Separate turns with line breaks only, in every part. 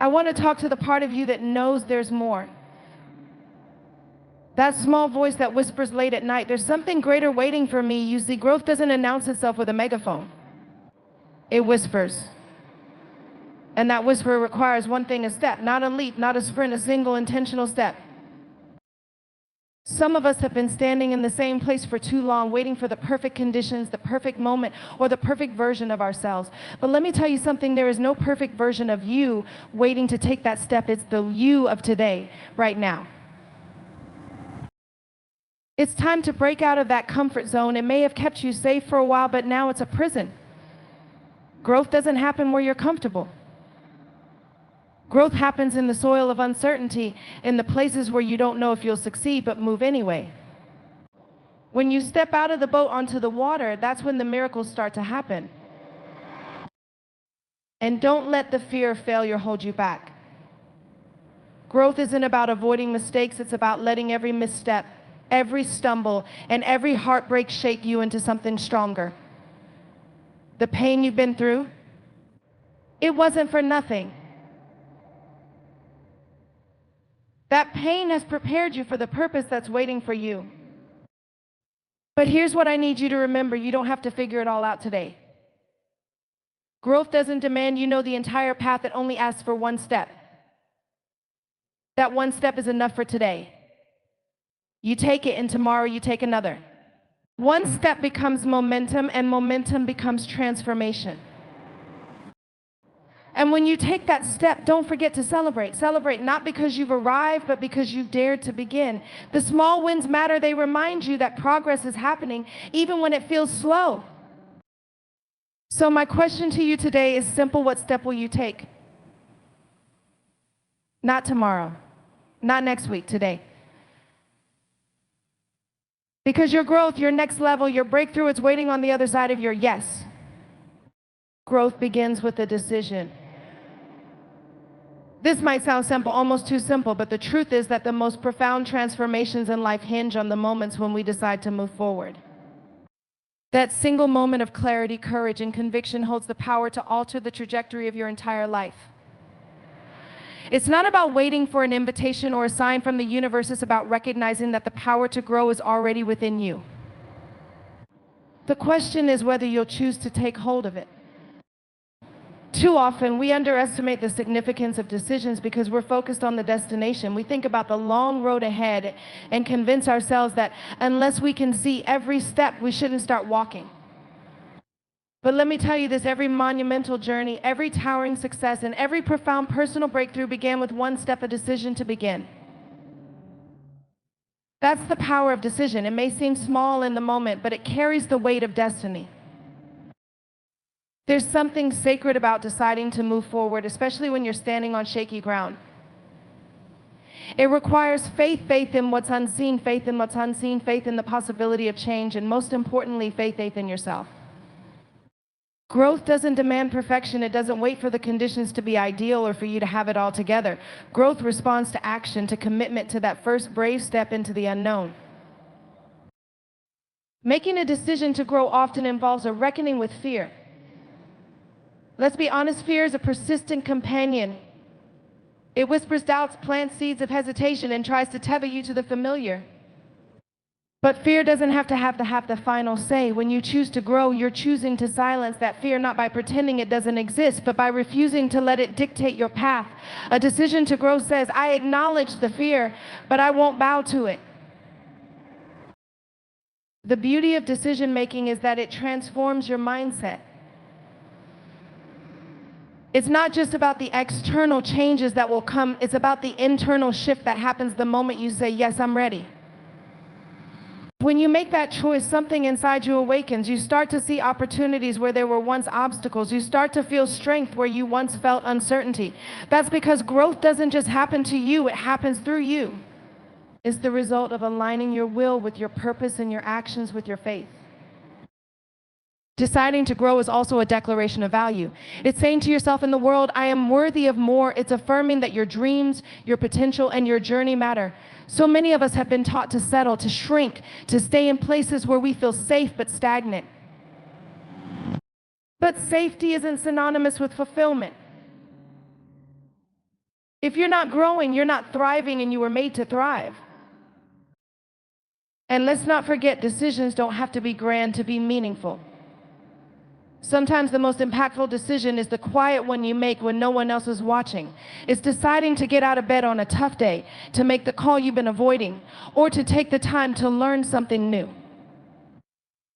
I want to talk to the part of you that knows there's more. That small voice that whispers late at night, there's something greater waiting for me. You see, growth doesn't announce itself with a megaphone. It whispers. And that whisper requires one thing: a step, not a leap, not a sprint, a single intentional step. Some of us have been standing in the same place for too long, waiting for the perfect conditions, the perfect moment, or the perfect version of ourselves. But let me tell you something, there is no perfect version of you waiting to take that step. It's the you of today, right now. It's time to break out of that comfort zone. It may have kept you safe for a while, but now it's a prison. Growth doesn't happen where you're comfortable. Growth happens in the soil of uncertainty, in the places where you don't know if you'll succeed, but move anyway. When you step out of the boat onto the water, that's when the miracles start to happen. And don't let the fear of failure hold you back. Growth isn't about avoiding mistakes, it's about letting every misstep, every stumble, and every heartbreak shake you into something stronger. The pain you've been through, it wasn't for nothing. That pain has prepared you for the purpose that's waiting for you. But here's what I need you to remember: you don't have to figure it all out today. Growth doesn't demand you know the entire path, it only asks for one step. That one step is enough for today. You take it, and tomorrow you take another. One step becomes momentum, and momentum becomes transformation. And when you take that step, don't forget to celebrate. Celebrate not because you've arrived, but because you've dared to begin. The small wins matter. They remind you that progress is happening, even when it feels slow. So my question to you today is simple: what step will you take? Not tomorrow, not next week, today. Because your growth, your next level, your breakthrough, it's waiting on the other side of your yes. Growth begins with a decision. This might sound simple, almost too simple, but the truth is that the most profound transformations in life hinge on the moments when we decide to move forward. That single moment of clarity, courage, and conviction holds the power to alter the trajectory of your entire life. It's not about waiting for an invitation or a sign from the universe. It's about recognizing that the power to grow is already within you. The question is whether you'll choose to take hold of it. Too often, we underestimate the significance of decisions because we're focused on the destination. We think about the long road ahead and convince ourselves that unless we can see every step, we shouldn't start walking. But let me tell you this: every monumental journey, every towering success, and every profound personal breakthrough began with one step, a decision to begin. That's the power of decision. It may seem small in the moment, but it carries the weight of destiny. There's something sacred about deciding to move forward, especially when you're standing on shaky ground. It requires faith, faith in what's unseen, faith in what's unseen, faith in the possibility of change, and most importantly, faith in yourself. Growth doesn't demand perfection. It doesn't wait for the conditions to be ideal or for you to have it all together. Growth responds to action, to commitment, to that first brave step into the unknown. Making a decision to grow often involves a reckoning with fear. Let's be honest, fear is a persistent companion. It whispers doubts, plants seeds of hesitation, and tries to tether you to the familiar. But fear doesn't have to have the final say. When you choose to grow, you're choosing to silence that fear, not by pretending it doesn't exist, but by refusing to let it dictate your path. A decision to grow says, I acknowledge the fear, but I won't bow to it. The beauty of decision making is that it transforms your mindset. It's not just about the external changes that will come, it's about the internal shift that happens the moment you say, yes, I'm ready. When you make that choice, something inside you awakens. You start to see opportunities where there were once obstacles. You start to feel strength where you once felt uncertainty. That's because growth doesn't just happen to you, it happens through you. It's the result of aligning your will with your purpose and your actions with your faith. Deciding to grow is also a declaration of value. It's saying to yourself in the world, I am worthy of more. It's affirming that your dreams, your potential, and your journey matter. So many of us have been taught to settle, to shrink, to stay in places where we feel safe but stagnant. But safety isn't synonymous with fulfillment. If you're not growing, you're not thriving, and you were made to thrive. And let's not forget, decisions don't have to be grand to be meaningful. Sometimes the most impactful decision is the quiet one you make when no one else is watching. It's deciding to get out of bed on a tough day, to make the call you've been avoiding, or to take the time to learn something new.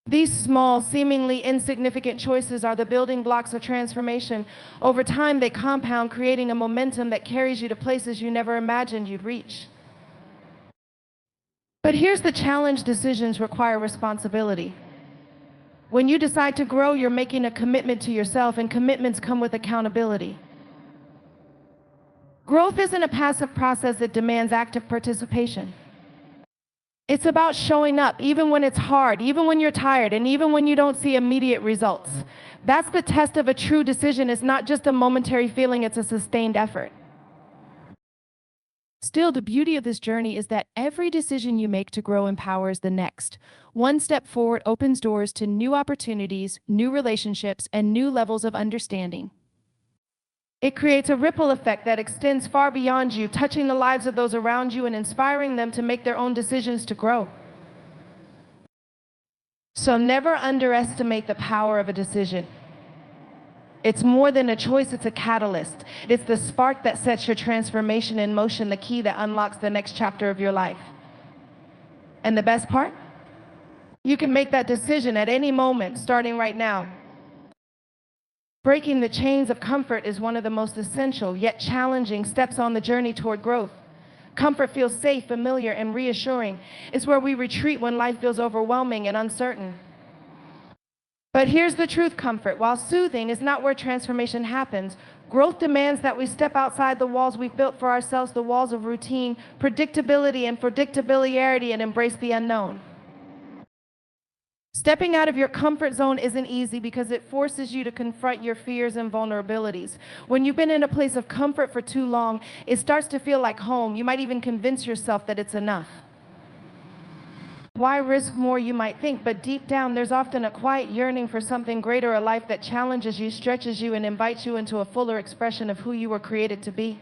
These small, seemingly insignificant choices are the building blocks of transformation. Over time, they compound, creating a momentum that carries you to places you never imagined you'd reach. But here's the challenge: decisions require responsibility. When you decide to grow, you're making a commitment to yourself, and commitments come with accountability. Growth isn't a passive process, it demands active participation. It's about showing up, even when it's hard, even when you're tired, and even when you don't see immediate results. That's the test of a true decision. It's not just a momentary feeling, it's a sustained effort. Still, the beauty of this journey is that every decision you make to grow empowers the next. One step forward opens doors to new opportunities, new relationships, and new levels of understanding. It creates a ripple effect that extends far beyond you, touching the lives of those around you and inspiring them to make their own decisions to grow. So never underestimate the power of a decision. It's more than a choice, it's a catalyst. It's the spark that sets your transformation in motion, the key that unlocks the next chapter of your life. And the best part? You can make that decision at any moment, starting right now. Breaking the chains of comfort is one of the most essential, yet challenging steps on the journey toward growth. Comfort feels safe, familiar, and reassuring. It's where we retreat when life feels overwhelming and uncertain. But here's the truth: comfort, while soothing, is not where transformation happens. Growth demands that we step outside the walls we've built for ourselves, the walls of routine, predictability, and familiarity, and embrace the unknown. Stepping out of your comfort zone isn't easy because it forces you to confront your fears and vulnerabilities. When you've been in a place of comfort for too long, it starts to feel like home. You might even convince yourself that it's enough. Why risk more, you might think, but deep down there's often a quiet yearning for something greater, a life that challenges you, stretches you, and invites you into a fuller expression of who you were created to be.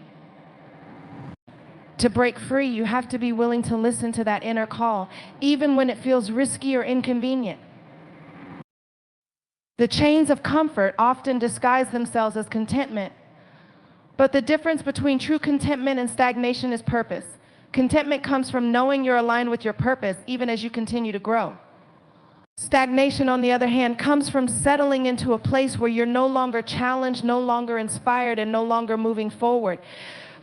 To break free, you have to be willing to listen to that inner call, even when it feels risky or inconvenient. The chains of comfort often disguise themselves as contentment, but the difference between true contentment and stagnation is purpose. Contentment comes from knowing you're aligned with your purpose, even as you continue to grow. Stagnation, on the other hand, comes from settling into a place where you're no longer challenged, no longer inspired, and no longer moving forward.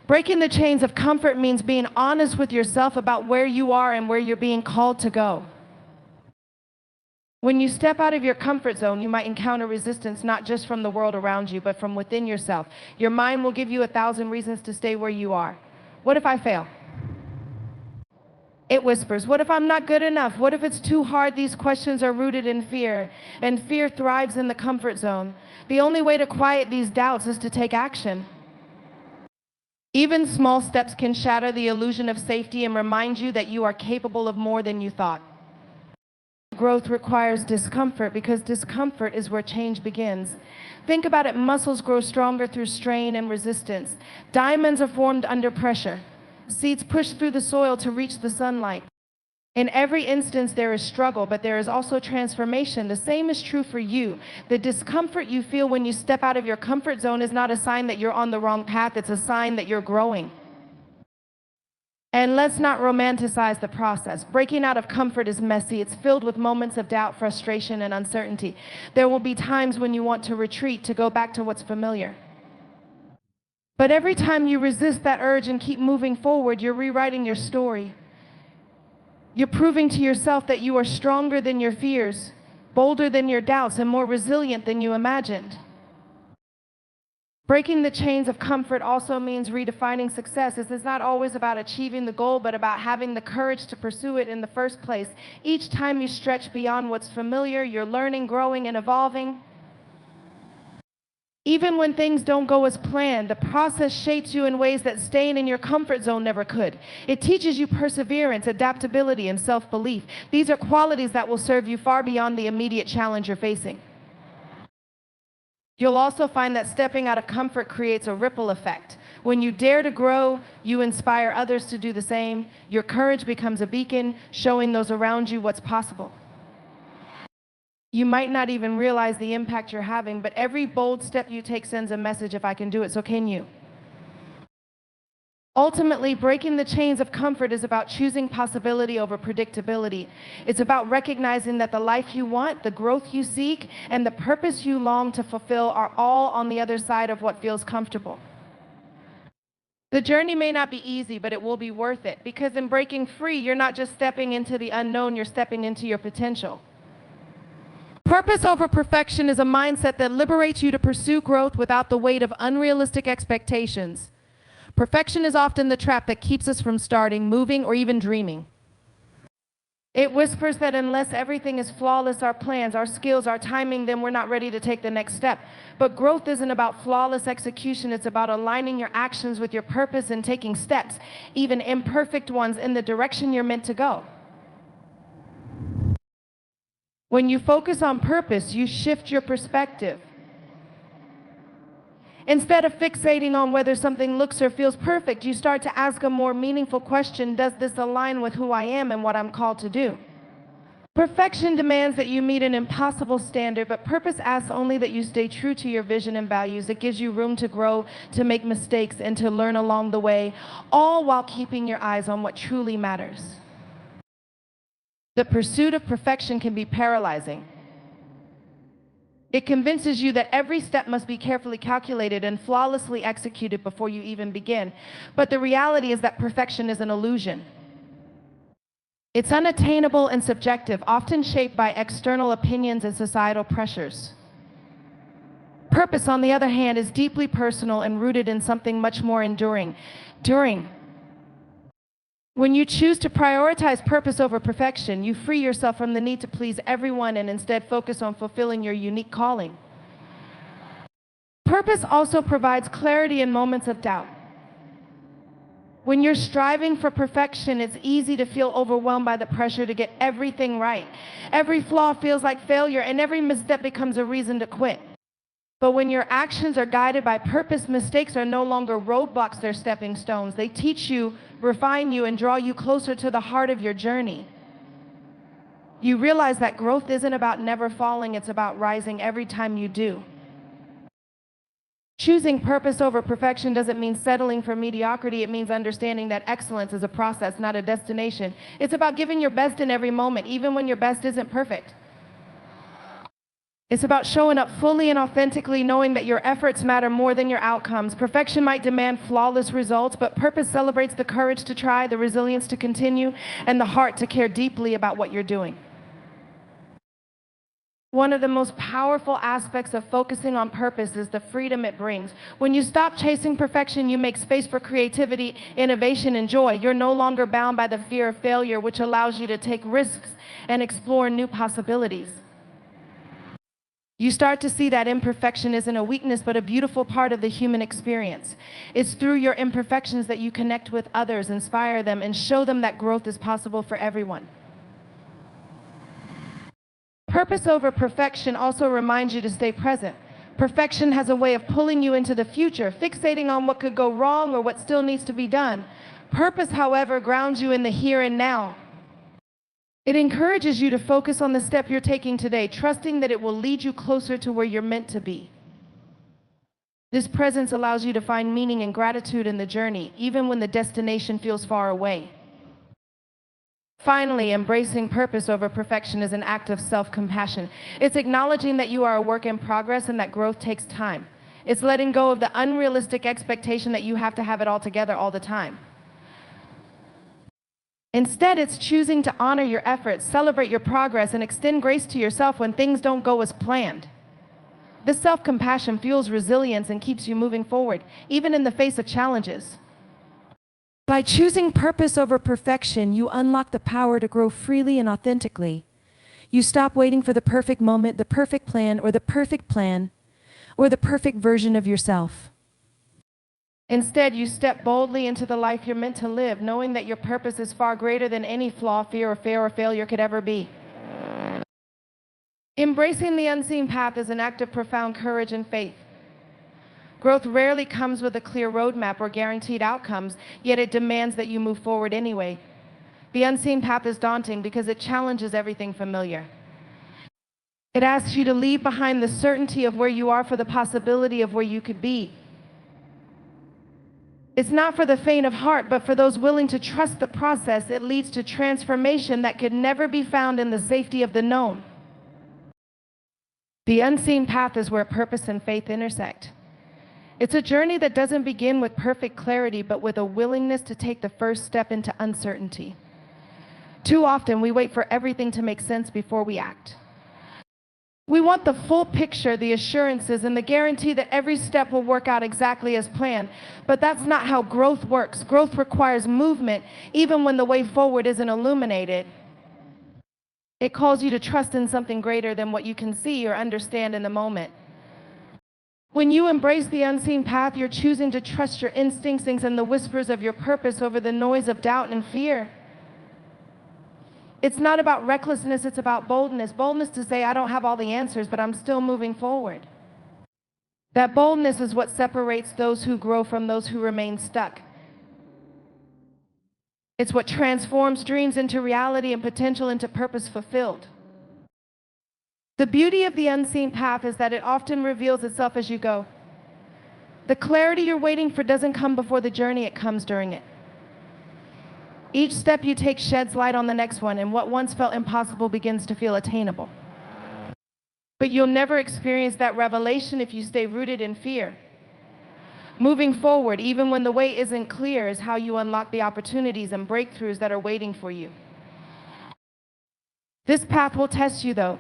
Breaking the chains of comfort means being honest with yourself about where you are and where you're being called to go. When you step out of your comfort zone, you might encounter resistance, not just from the world around you, but from within yourself. Your mind will give you 1,000 reasons to stay where you are. What if I fail? It whispers, what if I'm not good enough? What if it's too hard? These questions are rooted in fear, and fear thrives in the comfort zone. The only way to quiet these doubts is to take action. Even small steps can shatter the illusion of safety and remind you that you are capable of more than you thought. Growth requires discomfort because discomfort is where change begins. Think about it: muscles grow stronger through strain and resistance. Diamonds are formed under pressure. Seeds push through the soil to reach the sunlight. In every instance, there is struggle, but there is also transformation. The same is true for you. The discomfort you feel when you step out of your comfort zone is not a sign that you're on the wrong path. It's a sign that you're growing. And let's not romanticize the process. Breaking out of comfort is messy. It's filled with moments of doubt, frustration, and uncertainty. There will be times when you want to retreat, to go back to what's familiar. But every time you resist that urge and keep moving forward, you're rewriting your story. You're proving to yourself that you are stronger than your fears, bolder than your doubts, and more resilient than you imagined. Breaking the chains of comfort also means redefining success. This is not always about achieving the goal, but about having the courage to pursue it in the first place. Each time you stretch beyond what's familiar, you're learning, growing, and evolving. Even when things don't go as planned, the process shapes you in ways that staying in your comfort zone never could. It teaches you perseverance, adaptability, and self-belief. These are qualities that will serve you far beyond the immediate challenge you're facing. You'll also find that stepping out of comfort creates a ripple effect. When you dare to grow, you inspire others to do the same. Your courage becomes a beacon, showing those around you what's possible. You might not even realize the impact you're having, but every bold step you take sends a message: if I can do it, so can you. Ultimately, breaking the chains of comfort is about choosing possibility over predictability. It's about recognizing that the life you want, the growth you seek, and the purpose you long to fulfill are all on the other side of what feels comfortable. The journey may not be easy, but it will be worth it, because in breaking free, you're not just stepping into the unknown, you're stepping into your potential. Purpose over perfection is a mindset that liberates you to pursue growth without the weight of unrealistic expectations. Perfection is often the trap that keeps us from starting, moving, or even dreaming. It whispers that unless everything is flawless, our plans, our skills, our timing, then we're not ready to take the next step. But growth isn't about flawless execution. It's about aligning your actions with your purpose and taking steps, even imperfect ones, in the direction you're meant to go. When you focus on purpose, you shift your perspective. Instead of fixating on whether something looks or feels perfect, you start to ask a more meaningful question: does this align with who I am and what I'm called to do? Perfection demands that you meet an impossible standard, but purpose asks only that you stay true to your vision and values. It gives you room to grow, to make mistakes, and to learn along the way, all while keeping your eyes on what truly matters. The pursuit of perfection can be paralyzing. It convinces you that every step must be carefully calculated and flawlessly executed before you even begin. But the reality is that perfection is an illusion. It's unattainable and subjective, often shaped by external opinions and societal pressures. Purpose, on the other hand, is deeply personal and rooted in something much more enduring. When you choose to prioritize purpose over perfection, you free yourself from the need to please everyone and instead focus on fulfilling your unique calling. Purpose also provides clarity in moments of doubt. When you're striving for perfection, it's easy to feel overwhelmed by the pressure to get everything right. Every flaw feels like failure, and every misstep becomes a reason to quit. But when your actions are guided by purpose, mistakes are no longer roadblocks, they're stepping stones. They teach you, refine you, and draw you closer to the heart of your journey. You realize that growth isn't about never falling, it's about rising every time you do. Choosing purpose over perfection doesn't mean settling for mediocrity. It means understanding that excellence is a process, not a destination. It's about giving your best in every moment, even when your best isn't perfect. It's about showing up fully and authentically, knowing that your efforts matter more than your outcomes. Perfection might demand flawless results, but purpose celebrates the courage to try, the resilience to continue, and the heart to care deeply about what you're doing. One of the most powerful aspects of focusing on purpose is the freedom it brings. When you stop chasing perfection, you make space for creativity, innovation, and joy. You're no longer bound by the fear of failure, which allows you to take risks and explore new possibilities. You start to see that imperfection isn't a weakness, but a beautiful part of the human experience. It's through your imperfections that you connect with others, inspire them, and show them that growth is possible for everyone. Purpose over perfection also reminds you to stay present. Perfection has a way of pulling you into the future, fixating on what could go wrong or what still needs to be done. Purpose, however, grounds you in the here and now. It encourages you to focus on the step you're taking today, trusting that it will lead you closer to where you're meant to be. This presence allows you to find meaning and gratitude in the journey, even when the destination feels far away. Finally, embracing purpose over perfection is an act of self-compassion. It's acknowledging that you are a work in progress and that growth takes time. It's letting go of the unrealistic expectation that you have to have it all together all the time. Instead, it's choosing to honor your efforts, celebrate your progress, and extend grace to yourself when things don't go as planned. This self-compassion fuels resilience and keeps you moving forward, even in the face of challenges. By choosing purpose over perfection, you unlock the power to grow freely and authentically. You stop waiting for the perfect moment, the perfect plan, or the perfect version of yourself. Instead, you step boldly into the life you're meant to live, knowing that your purpose is far greater than any flaw, fear, or failure could ever be. Embracing the unseen path is an act of profound courage and faith. Growth rarely comes with a clear roadmap or guaranteed outcomes, yet it demands that you move forward anyway. The unseen path is daunting because it challenges everything familiar. It asks you to leave behind the certainty of where you are for the possibility of where you could be. It's not for the faint of heart, but for those willing to trust the process. It leads to transformation that could never be found in the safety of the known. The unseen path is where purpose and faith intersect. It's a journey that doesn't begin with perfect clarity, but with a willingness to take the first step into uncertainty. Too often, we wait for everything to make sense before we act. We want the full picture, the assurances, and the guarantee that every step will work out exactly as planned. But that's not how growth works. Growth requires movement, even when the way forward isn't illuminated. It calls you to trust in something greater than what you can see or understand in the moment. When you embrace the unseen path, you're choosing to trust your instincts and the whispers of your purpose over the noise of doubt and fear. It's not about recklessness, it's about boldness. Boldness to say, I don't have all the answers, but I'm still moving forward. That boldness is what separates those who grow from those who remain stuck. It's what transforms dreams into reality and potential into purpose fulfilled. The beauty of the unseen path is that it often reveals itself as you go. The clarity you're waiting for doesn't come before the journey, it comes during it. Each step you take sheds light on the next one, and what once felt impossible begins to feel attainable. But you'll never experience that revelation if you stay rooted in fear. Moving forward, even when the way isn't clear, is how you unlock the opportunities and breakthroughs that are waiting for you. This path will test you, though.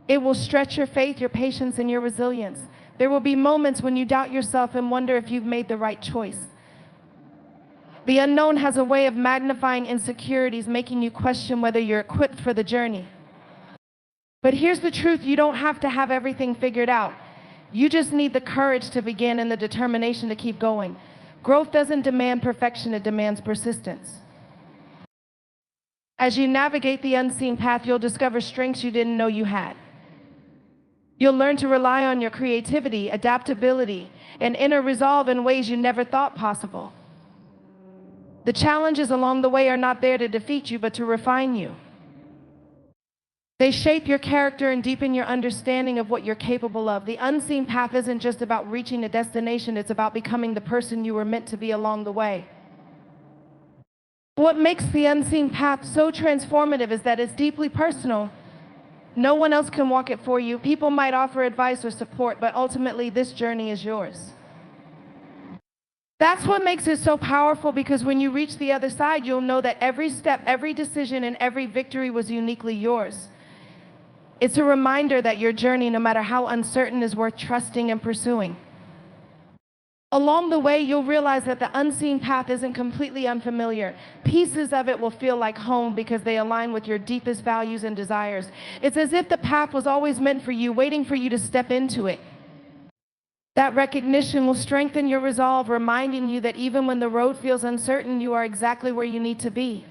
It will stretch your faith, your patience, and your resilience. There will be moments when you doubt yourself and wonder if you've made the right choice. The unknown has a way of magnifying insecurities, making you question whether you're equipped for the journey. But here's the truth, you don't have to have everything figured out. You just need the courage to begin and the determination to keep going. Growth doesn't demand perfection, it demands persistence. As you navigate the unseen path, you'll discover strengths you didn't know you had. You'll learn to rely on your creativity, adaptability, and inner resolve in ways you never thought possible. The challenges along the way are not there to defeat you, but to refine you. They shape your character and deepen your understanding of what you're capable of. The unseen path isn't just about reaching a destination, it's about becoming the person you were meant to be along the way. What makes the unseen path so transformative is that it's deeply personal. No one else can walk it for you. People might offer advice or support, but ultimately this journey is yours. That's what makes it so powerful, because when you reach the other side, you'll know that every step, every decision, and every victory was uniquely yours. It's a reminder that your journey, no matter how uncertain, is worth trusting and pursuing. Along the way, you'll realize that the unseen path isn't completely unfamiliar. Pieces of it will feel like home because they align with your deepest values and desires. It's as if the path was always meant for you, waiting for you to step into it. That recognition will strengthen your resolve, reminding you that even when the road feels uncertain, you are exactly where you need to be.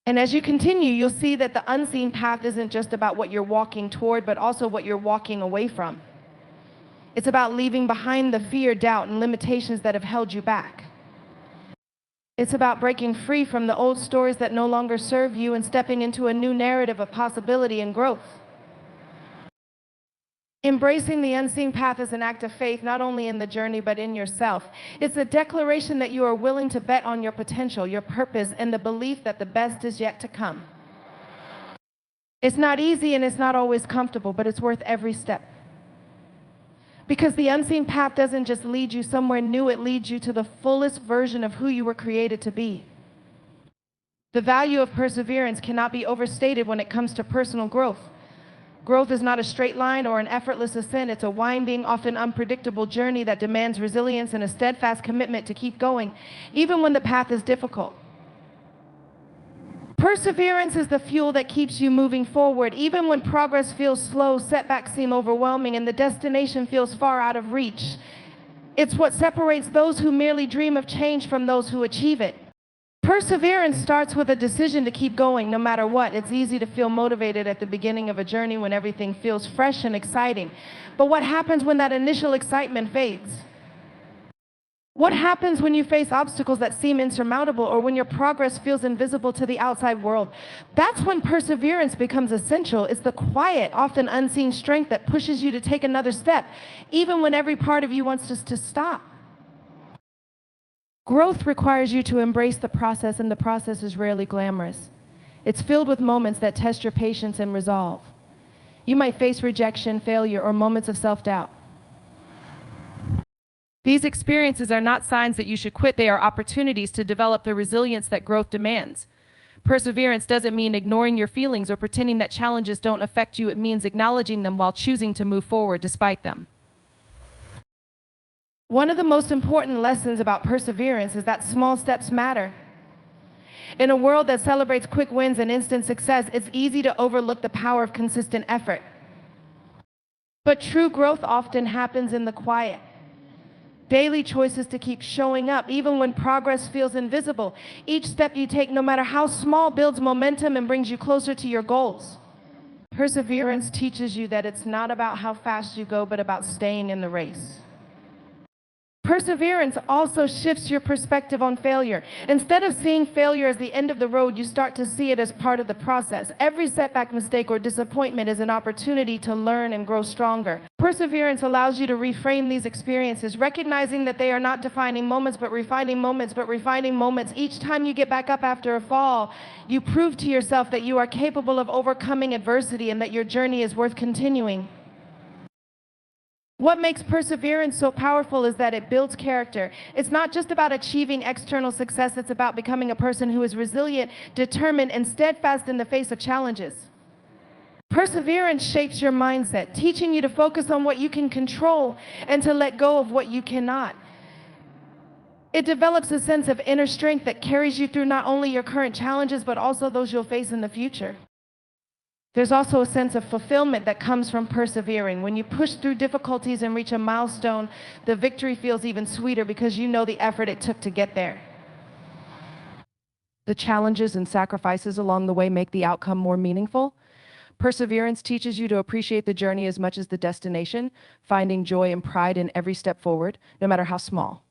And as you continue, you'll see that the unseen path isn't just about what you're walking toward, but also what you're walking away from. It's about leaving behind the fear, doubt, and limitations that have held you back. It's about breaking free from the old stories that no longer serve you and stepping into a new narrative of possibility and growth. Embracing the unseen path is an act of faith, not only in the journey, but in yourself. It's a declaration that you are willing to bet on your potential, your purpose, and the belief that the best is yet to come. It's not easy and it's not always comfortable, but it's worth every step. Because the unseen path doesn't just lead you somewhere new, it leads you to the fullest version of who you were created to be. The value of perseverance cannot be overstated when it comes to personal growth. Growth is not a straight line or an effortless ascent. It's a winding, often unpredictable journey that demands resilience and a steadfast commitment to keep going, even when the path is difficult. Perseverance is the fuel that keeps you moving forward, even when progress feels slow, setbacks seem overwhelming, and the destination feels far out of reach. It's what separates those who merely dream of change from those who achieve it. Perseverance starts with a decision to keep going no matter what. It's easy to feel motivated at the beginning of a journey when everything feels fresh and exciting. But what happens when that initial excitement fades? What happens when you face obstacles that seem insurmountable, or when your progress feels invisible to the outside world? That's when perseverance becomes essential. It's the quiet, often unseen strength that pushes you to take another step, even when every part of you wants us to stop. Growth requires you to embrace the process, and the process is rarely glamorous. It's filled with moments that test your patience and resolve. You might face rejection, failure, or moments of self-doubt. These experiences are not signs that you should quit. They are opportunities to develop the resilience that growth demands. Perseverance doesn't mean ignoring your feelings or pretending that challenges don't affect you. It means acknowledging them while choosing to move forward despite them. One of the most important lessons about perseverance is that small steps matter. In a world that celebrates quick wins and instant success, it's easy to overlook the power of consistent effort. But true growth often happens in the quiet. Daily choices to keep showing up, even when progress feels invisible. Each step you take, no matter how small, builds momentum and brings you closer to your goals. Perseverance teaches you that it's not about how fast you go, but about staying in the race. Perseverance also shifts your perspective on failure. Instead of seeing failure as the end of the road, you start to see it as part of the process. Every setback, mistake, or disappointment is an opportunity to learn and grow stronger. Perseverance allows you to reframe these experiences, recognizing that they are not defining moments, but refining moments. Each time you get back up after a fall, you prove to yourself that you are capable of overcoming adversity and that your journey is worth continuing. What makes perseverance so powerful is that it builds character. It's not just about achieving external success, it's about becoming a person who is resilient, determined, and steadfast in the face of challenges. Perseverance shapes your mindset, teaching you to focus on what you can control and to let go of what you cannot. It develops a sense of inner strength that carries you through not only your current challenges, but also those you'll face in the future. There's also a sense of fulfillment that comes from persevering. When you push through difficulties and reach a milestone, the victory feels even sweeter because you know the effort it took to get there. The challenges and sacrifices along the way make the outcome more meaningful. Perseverance teaches you to appreciate the journey as much as the destination, finding joy and pride in every step forward, no matter how small.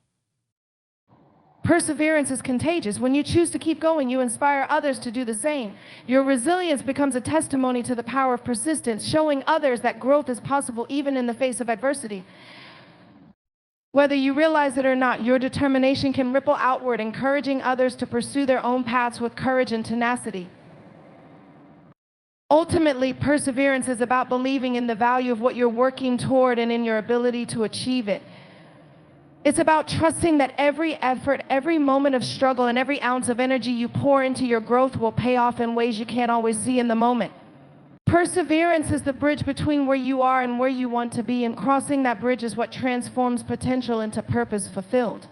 Perseverance is contagious. When you choose to keep going, you inspire others to do the same. Your resilience becomes a testimony to the power of persistence, showing others that growth is possible even in the face of adversity. Whether you realize it or not, your determination can ripple outward, encouraging others to pursue their own paths with courage and tenacity. Ultimately, perseverance is about believing in the value of what you're working toward and in your ability to achieve it. It's about trusting that every effort, every moment of struggle, and every ounce of energy you pour into your growth will pay off in ways you can't always see in the moment. Perseverance is the bridge between where you are and where you want to be, and crossing that bridge is what transforms potential into purpose fulfilled.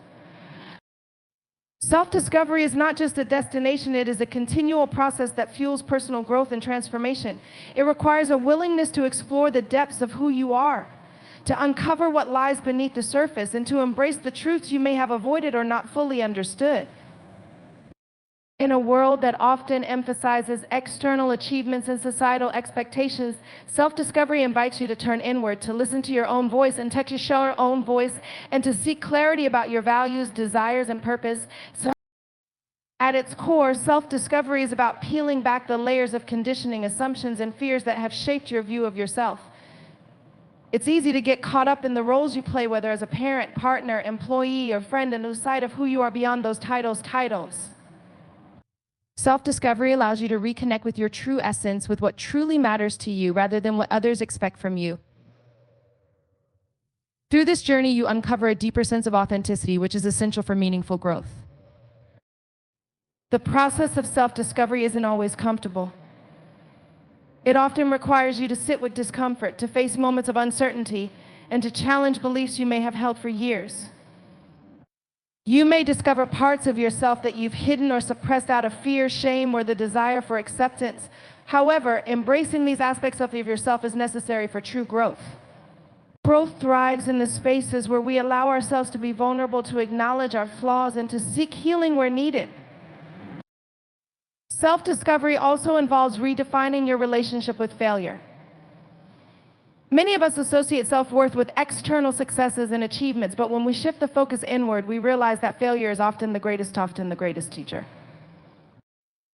Self-discovery is not just a destination, it is a continual process that fuels personal growth and transformation. It requires a willingness to explore the depths of who you are, to uncover what lies beneath the surface, and to embrace the truths you may have avoided or not fully understood. In a world that often emphasizes external achievements and societal expectations, self-discovery invites you to turn inward, to listen to your own voice and to show your own voice, and to seek clarity about your values, desires, and purpose. So, at its core, self-discovery is about peeling back the layers of conditioning, assumptions, and fears that have shaped your view of yourself. It's easy to get caught up in the roles you play, whether as a parent, partner, employee, or friend, and lose sight of who you are beyond those titles. Self-discovery allows you to reconnect with your true essence, with what truly matters to you, rather than what others expect from you. Through this journey, you uncover a deeper sense of authenticity, which is essential for meaningful growth. The process of self-discovery isn't always comfortable. It often requires you to sit with discomfort, to face moments of uncertainty, and to challenge beliefs you may have held for years. You may discover parts of yourself that you've hidden or suppressed out of fear, shame, or the desire for acceptance. However, embracing these aspects of yourself is necessary for true growth. Growth thrives in the spaces where we allow ourselves to be vulnerable, to acknowledge our flaws, and to seek healing where needed. Self-discovery also involves redefining your relationship with failure. Many of us associate self-worth with external successes and achievements, but when we shift the focus inward, we realize that failure is often the greatest teacher.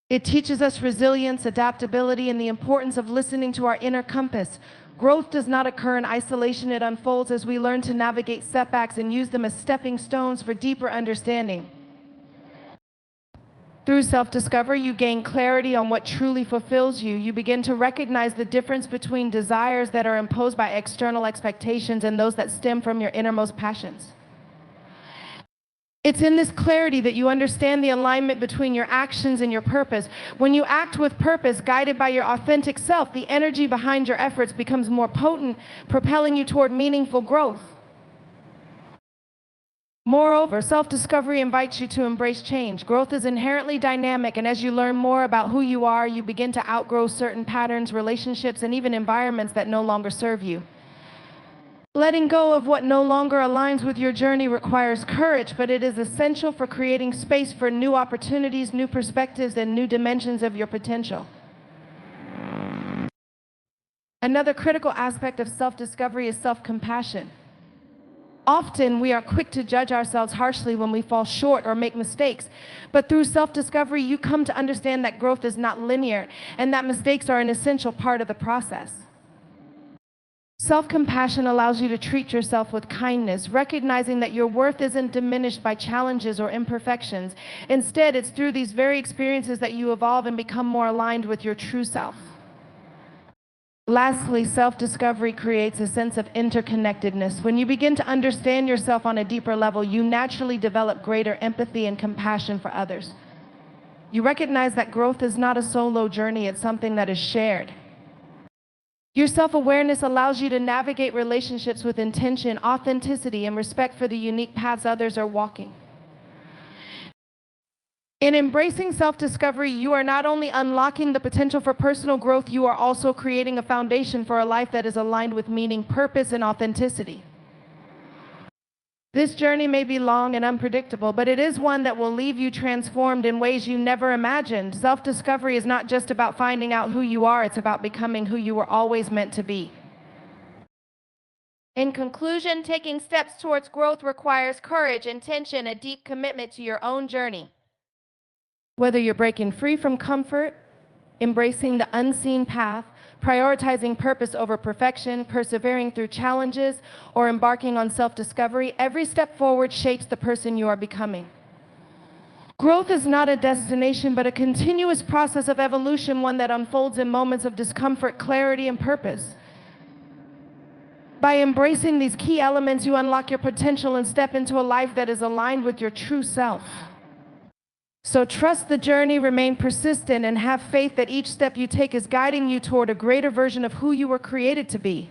It teaches us resilience, adaptability, and the importance of listening to our inner compass. Growth does not occur in isolation. It unfolds as we learn to navigate setbacks and use them as stepping stones for deeper understanding. Through self-discovery, you gain clarity on what truly fulfills you. You begin to recognize the difference between desires that are imposed by external expectations and those that stem from your innermost passions. It's in this clarity that you understand the alignment between your actions and your purpose. When you act with purpose, guided by your authentic self, the energy behind your efforts becomes more potent, propelling you toward meaningful growth. Moreover, self-discovery invites you to embrace change. Growth is inherently dynamic, and as you learn more about who you are, you begin to outgrow certain patterns, relationships, and even environments that no longer serve you. Letting go of what no longer aligns with your journey requires courage, but it is essential for creating space for new opportunities, new perspectives, and new dimensions of your potential. Another critical aspect of self-discovery is self-compassion. Often, we are quick to judge ourselves harshly when we fall short or make mistakes. But through self-discovery, you come to understand that growth is not linear and that mistakes are an essential part of the process. Self-compassion allows you to treat yourself with kindness, recognizing that your worth isn't diminished by challenges or imperfections. Instead, it's through these very experiences that you evolve and become more aligned with your true self. Lastly, self-discovery creates a sense of interconnectedness. When you begin to understand yourself on a deeper level, you naturally develop greater empathy and compassion for others. You recognize that growth is not a solo journey, it's something that is shared. Your self-awareness allows you to navigate relationships with intention, authenticity, and respect for the unique paths others are walking. In embracing self-discovery, you are not only unlocking the potential for personal growth, you are also creating a foundation for a life that is aligned with meaning, purpose, and authenticity. This journey may be long and unpredictable, but it is one that will leave you transformed in ways you never imagined. Self-discovery is not just about finding out who you are, it's about becoming who you were always meant to be. In conclusion, taking steps towards growth requires courage, intention, a deep commitment to your own journey. Whether you're breaking free from comfort, embracing the unseen path, prioritizing purpose over perfection, persevering through challenges, or embarking on self-discovery, every step forward shapes the person you are becoming. Growth is not a destination, but a continuous process of evolution, one that unfolds in moments of discomfort, clarity, and purpose. By embracing these key elements, you unlock your potential and step into a life that is aligned with your true self. So trust the journey, remain persistent, and have faith that each step you take is guiding you toward a greater version of who you were created to be.